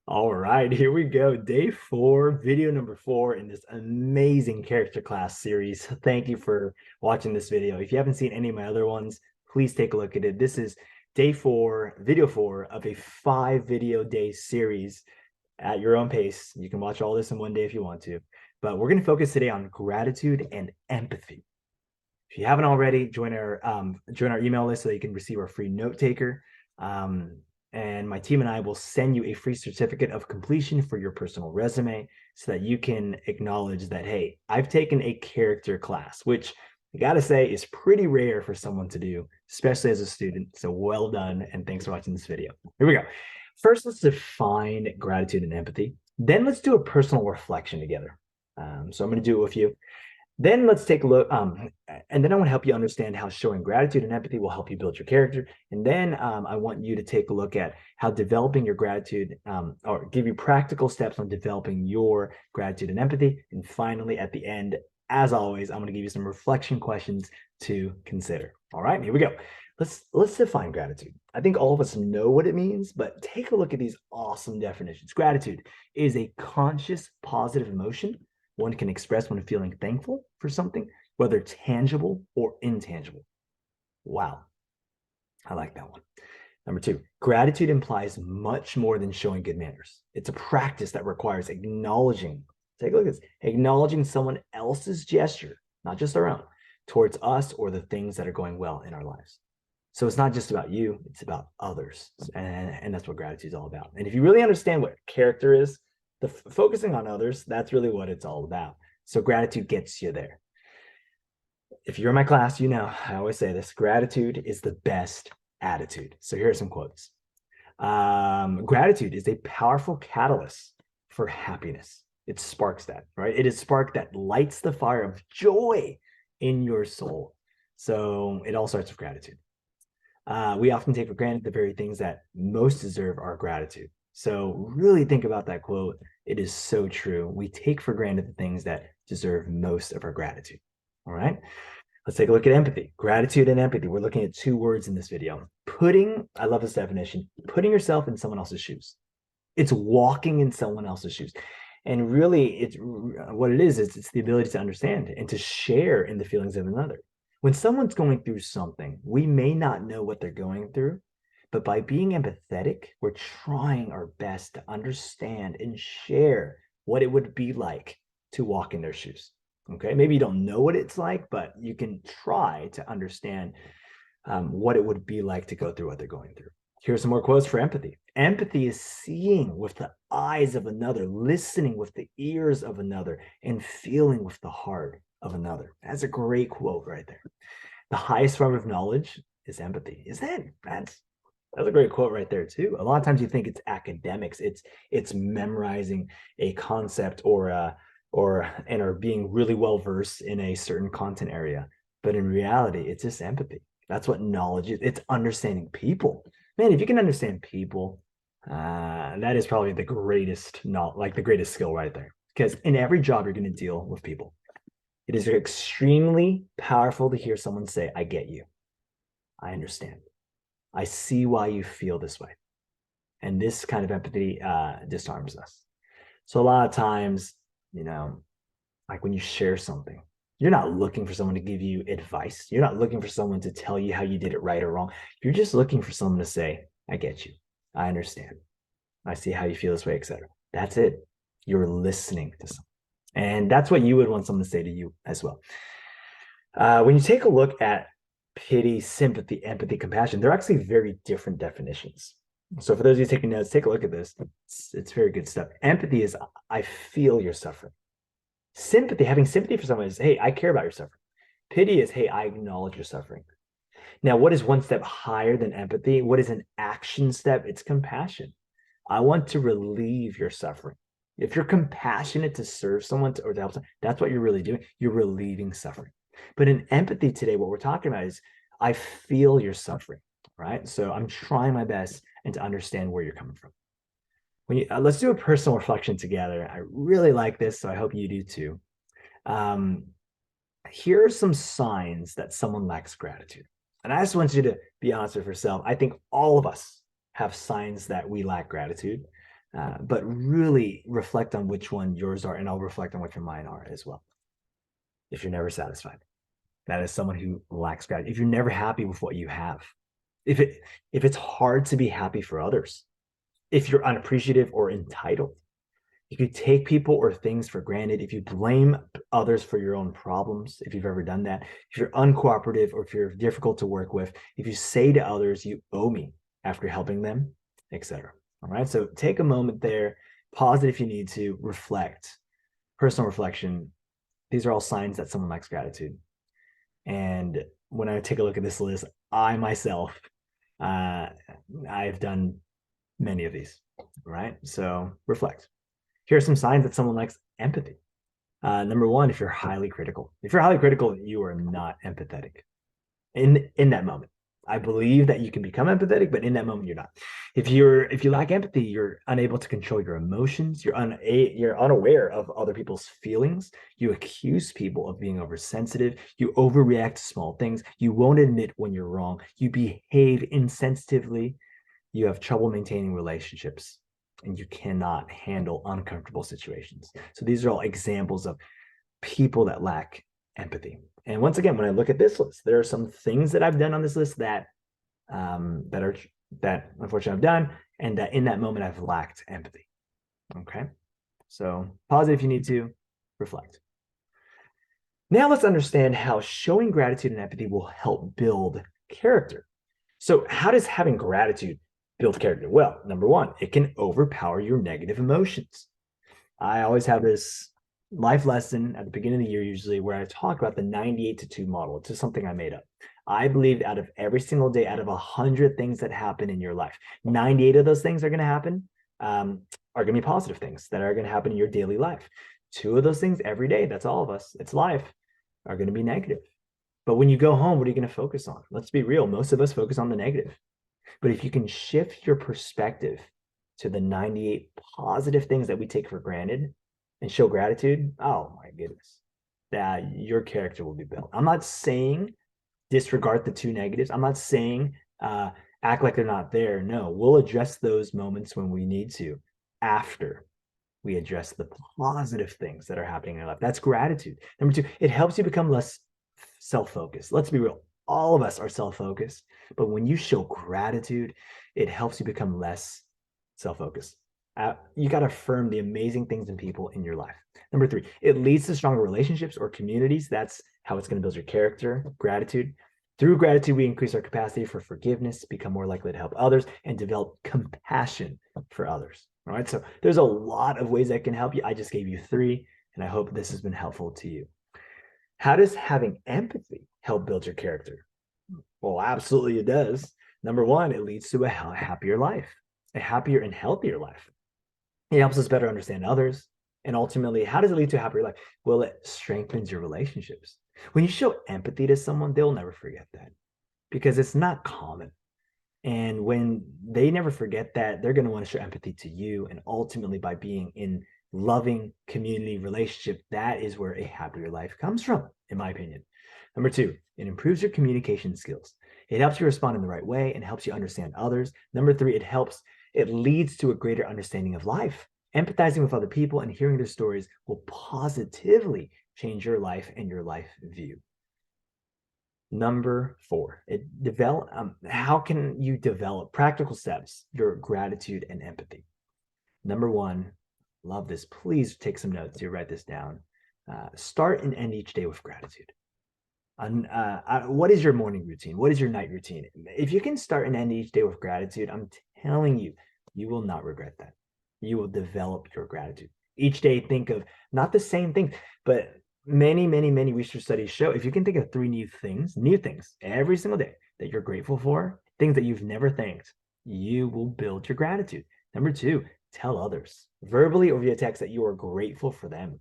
All right, here we go. Day 4, video number 4 in this amazing character class series. Thank you for watching this video. If you haven't seen any of my other ones, please take a look at it. This is day 4, video 4 of a 5 video day series at your own pace. You can watch all this in one day if you want to, but we're going to focus today on gratitude and empathy. If you haven't already, join our email list so that you can receive our free note taker. And my team and I will send you a free certificate of completion for your personal resume so that you can acknowledge that, hey, I've taken a character class, which I gotta say is pretty rare for someone to do, especially as a student. So well done, and thanks for watching this video. Here we go. First, let's define gratitude and empathy. Then let's do a personal reflection together. So I'm going to do it with you. Then let's take a look, and then I want to help you understand how showing gratitude and empathy will help you build your character. And then I want you to take a look at how developing your gratitude, or give you practical steps on developing your gratitude and empathy. And finally, at the end, as always, I'm going to give you some reflection questions to consider. All right, here we go. Let's define gratitude. I think all of us know what it means, but take a look at these awesome definitions. Gratitude is a conscious, positive emotion one can express when feeling thankful for something, whether tangible or intangible. Wow. I like that one. Number 2, gratitude implies much more than showing good manners. It's a practice that requires acknowledging, take a look at this, acknowledging someone else's gesture, not just our own, towards us or the things that are going well in our lives. So it's not just about you, it's about others. And that's what gratitude is all about. And if you really understand what character is, the focusing on others, that's really what it's all about. So gratitude gets you there. If you're in my class, you know, I always say this, gratitude is the best attitude. So here are some quotes. Gratitude is a powerful catalyst for happiness. It sparks that, right? It is spark that lights the fire of joy in your soul. So it all starts with gratitude. We often take for granted the very things that most deserve our gratitude. So really think about that quote. It is so true. We take for granted the things that deserve most of our gratitude. All right. Let's take a look at empathy. Gratitude and empathy. We're looking at 2 words in this video. I love this definition, putting yourself in someone else's shoes. It's walking in someone else's shoes. And really, it's what it is it's the ability to understand and to share in the feelings of another. When someone's going through something, we may not know what they're going through, but by being empathetic, we're trying our best to understand and share what it would be like to walk in their shoes. Okay, maybe you don't know what it's like, but you can try to understand what it would be like to go through what they're going through. Here's some more quotes for empathy. Empathy is seeing with the eyes of another, listening with the ears of another, and feeling with the heart of another. That's a great quote right there. The highest form of knowledge is empathy. That's a great quote right there too. A lot of times you think it's academics, it's memorizing a concept or being really well versed in a certain content area. But in reality, it's just empathy. That's what knowledge is. It's understanding people. Man, if you can understand people, that is probably the greatest skill right there. Because in every job, you're going to deal with people. It is extremely powerful to hear someone say, I get you. I understand. I see why you feel this way. And this kind of empathy disarms us. So a lot of times, like when you share something, you're not looking for someone to give you advice. You're not looking for someone to tell you how you did it right or wrong. You're just looking for someone to say, I get you. I understand. I see how you feel this way, etc. That's it. You're listening to someone. And that's what you would want someone to say to you as well. When you take a look at pity, sympathy, empathy, compassion, they're actually very different definitions. So for those of you taking notes, take a look at this. It's very good stuff. Empathy is, I feel your suffering. Sympathy, having sympathy for someone is, hey, I care about your suffering. Pity is, hey, I acknowledge your suffering. Now, what is one step higher than empathy? What is an action step? It's compassion. I want to relieve your suffering. If you're compassionate to serve someone or to help someone, that's what you're really doing. You're relieving suffering. But in empathy today, what we're talking about is I feel your suffering, right? So I'm trying my best and to understand where you're coming from. Let's do a personal reflection together. I really like this, so I hope you do too. Here are some signs that someone lacks gratitude. And I just want you to be honest with yourself. I think all of us have signs that we lack gratitude. but really reflect on which one yours are, and I'll reflect on which one mine are as well. If you're never satisfied, that is someone who lacks gratitude. If you're never happy with what you have, if it's hard to be happy for others, if you're unappreciative or entitled, if you take people or things for granted, if you blame others for your own problems, if you've ever done that, if you're uncooperative or if you're difficult to work with, if you say to others, you owe me after helping them, etc. All right. So take a moment there, pause it if you need to, reflect, personal reflection. These are all signs that someone lacks gratitude. And when I take a look at this list, I myself, I've done many of these. Right. So reflect. Here are some signs that someone lacks empathy. Number one, if you're highly critical. If you're highly critical, you are not empathetic in that moment. I believe that you can become empathetic, but in that moment, you're not. If you lack empathy, you're unable to control your emotions. You're unaware of other people's feelings. You accuse people of being oversensitive. You overreact to small things. You won't admit when you're wrong. You behave insensitively. You have trouble maintaining relationships, and you cannot handle uncomfortable situations. So these are all examples of people that lack empathy. And once again, when I look at this list, there are some things that I've done on this list that unfortunately I've done, and that in that moment I've lacked empathy. Okay, so pause it if you need to, reflect. Now let's understand how showing gratitude and empathy will help build character. So how does having gratitude build character? Well, number one, it can overpower your negative emotions. I always have this life lesson at the beginning of the year, usually, where I talk about the 98-2 model. It's just something I made up. I believe out of every single day, out of 100 things that happen in your life, 98 of those things are going to happen, are going to be positive things that are going to happen in your daily life. 2 of those things every day, that's all of us, it's life, are going to be negative. But when you go home, what are you going to focus on? Let's be real. Most of us focus on the negative. But if you can shift your perspective to the 98 positive things that we take for granted and show gratitude, oh my goodness, that your character will be built. I'm not saying disregard the 2 negatives. I'm not saying act like they're not there. No, we'll address those moments when we need to after we address the positive things that are happening in our life. That's gratitude. Number 2, it helps you become less self-focused. Let's be real. All of us are self-focused, but when you show gratitude, it helps you become less self-focused. You got to affirm the amazing things and people in your life. Number 3, it leads to stronger relationships or communities. That's how it's going to build your character, gratitude. Through gratitude, we increase our capacity for forgiveness, become more likely to help others, and develop compassion for others. All right. So there's a lot of ways that can help you. I just gave you 3, and I hope this has been helpful to you. How does having empathy help build your character? Well, absolutely it does. Number 1, it leads to a happier life, a happier and healthier life. It helps us better understand others. And ultimately, how does it lead to a happier life? Well, it strengthens your relationships. When you show empathy to someone, they'll never forget that because it's not common. And when they never forget that, they're going to want to show empathy to you. And ultimately, by being in loving community relationship, that is where a happier life comes from, in my opinion. Number 2, it improves your communication skills. It helps you respond in the right way and helps you understand others. Number 3, it leads to a greater understanding of life. Empathizing with other people and hearing their stories will positively change your life and your life view. Number 4, how can you develop practical steps, your gratitude and empathy? Number 1, love this. Please take some notes. You write this down. Start and end each day with gratitude. What is your morning routine? What is your night routine? If you can start and end each day with gratitude, I'm telling you, you will not regret that. You will develop your gratitude. Each day, think of not the same thing, but many research studies show if you can think of 3 new things every single day that you're grateful for, things that you've never thanked, you will build your gratitude. Number 2, tell others verbally or via text that you are grateful for them.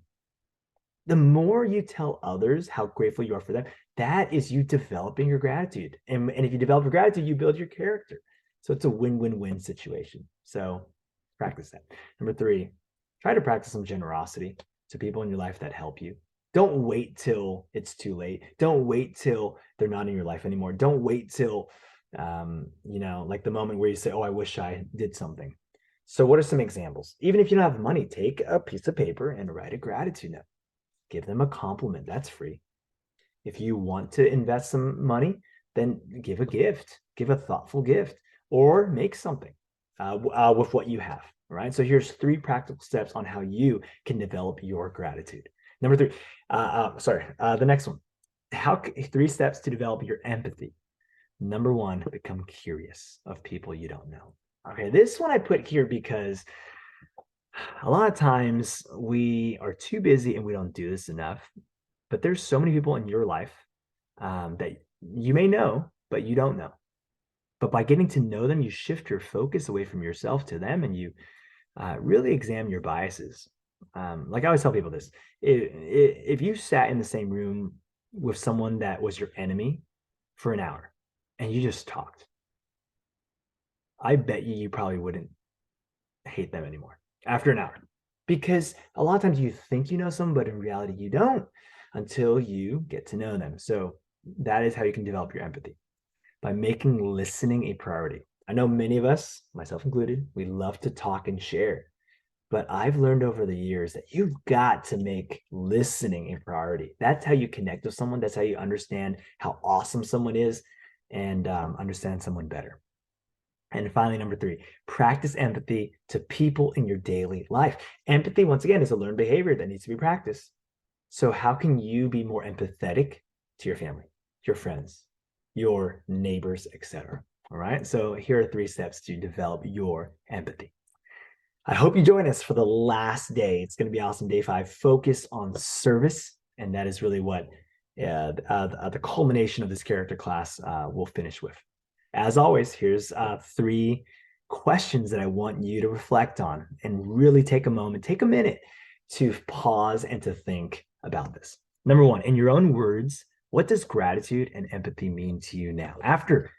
The more you tell others how grateful you are for them, that is you developing your gratitude. And if you develop your gratitude, you build your character. So it's a win-win-win situation. So practice that. Number 3, try to practice some generosity to people in your life that help you. Don't wait till it's too late. Don't wait till they're not in your life anymore. Don't wait till, like the moment where you say, oh, I wish I did something. So, what are some examples? Even if you don't have money, take a piece of paper and write a gratitude note. Give them a compliment. That's free. If you want to invest some money, then give a gift, give a thoughtful gift, or make something with what you have. All right. So here's 3 practical steps on how you can develop your gratitude. Number 3, the next one. 3 steps to develop your empathy. Number 1, become curious of people you don't know. Okay, this one I put here because a lot of times we are too busy and we don't do this enough. But there's so many people in your life that you may know, but you don't know. But by getting to know them, you shift your focus away from yourself to them, and you really examine your biases. Like I always tell people this: if you sat in the same room with someone that was your enemy for an hour, and you just talked, I bet you probably wouldn't hate them anymore after an hour. Because a lot of times you think you know someone, but in reality you don't until you get to know them. So that is how you can develop your empathy, by making listening a priority. I know many of us, myself included, we love to talk and share. But I've learned over the years that you've got to make listening a priority. That's how you connect with someone. That's how you understand how awesome someone is and understand someone better. And finally, number 3, practice empathy to people in your daily life. Empathy, once again, is a learned behavior that needs to be practiced. So, how can you be more empathetic to your family, your friends, your neighbors, etc.? All right. So, here are 3 steps to develop your empathy. I hope you join us for the last day. It's going to be awesome. Day 5, focus on service. And that is really what the culmination of this character class will finish with. As always, here's 3 questions that I want you to reflect on and really take a moment, take a minute to pause and to think about this. Number 1, in your own words, what does gratitude and empathy mean to you now? After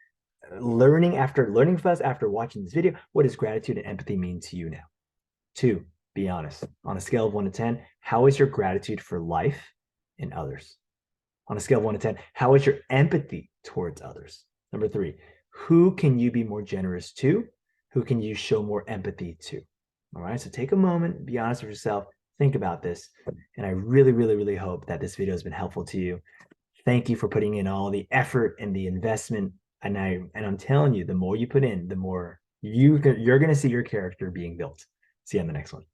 learning with us, after watching this video, what does gratitude and empathy mean to you now? 2, be honest. On a scale of 1 to 10, how is your gratitude for life and others? On a scale of 1 to 10, how is your empathy towards others? Number 3, who can you be more generous to? Who can you show more empathy to? All right, so take a moment, be honest with yourself, think about this. And I really, really, really hope that this video has been helpful to you. Thank you for putting in all the effort and the investment. And I'm telling you, the more you put in, the more you're going to see your character being built. See you on the next one.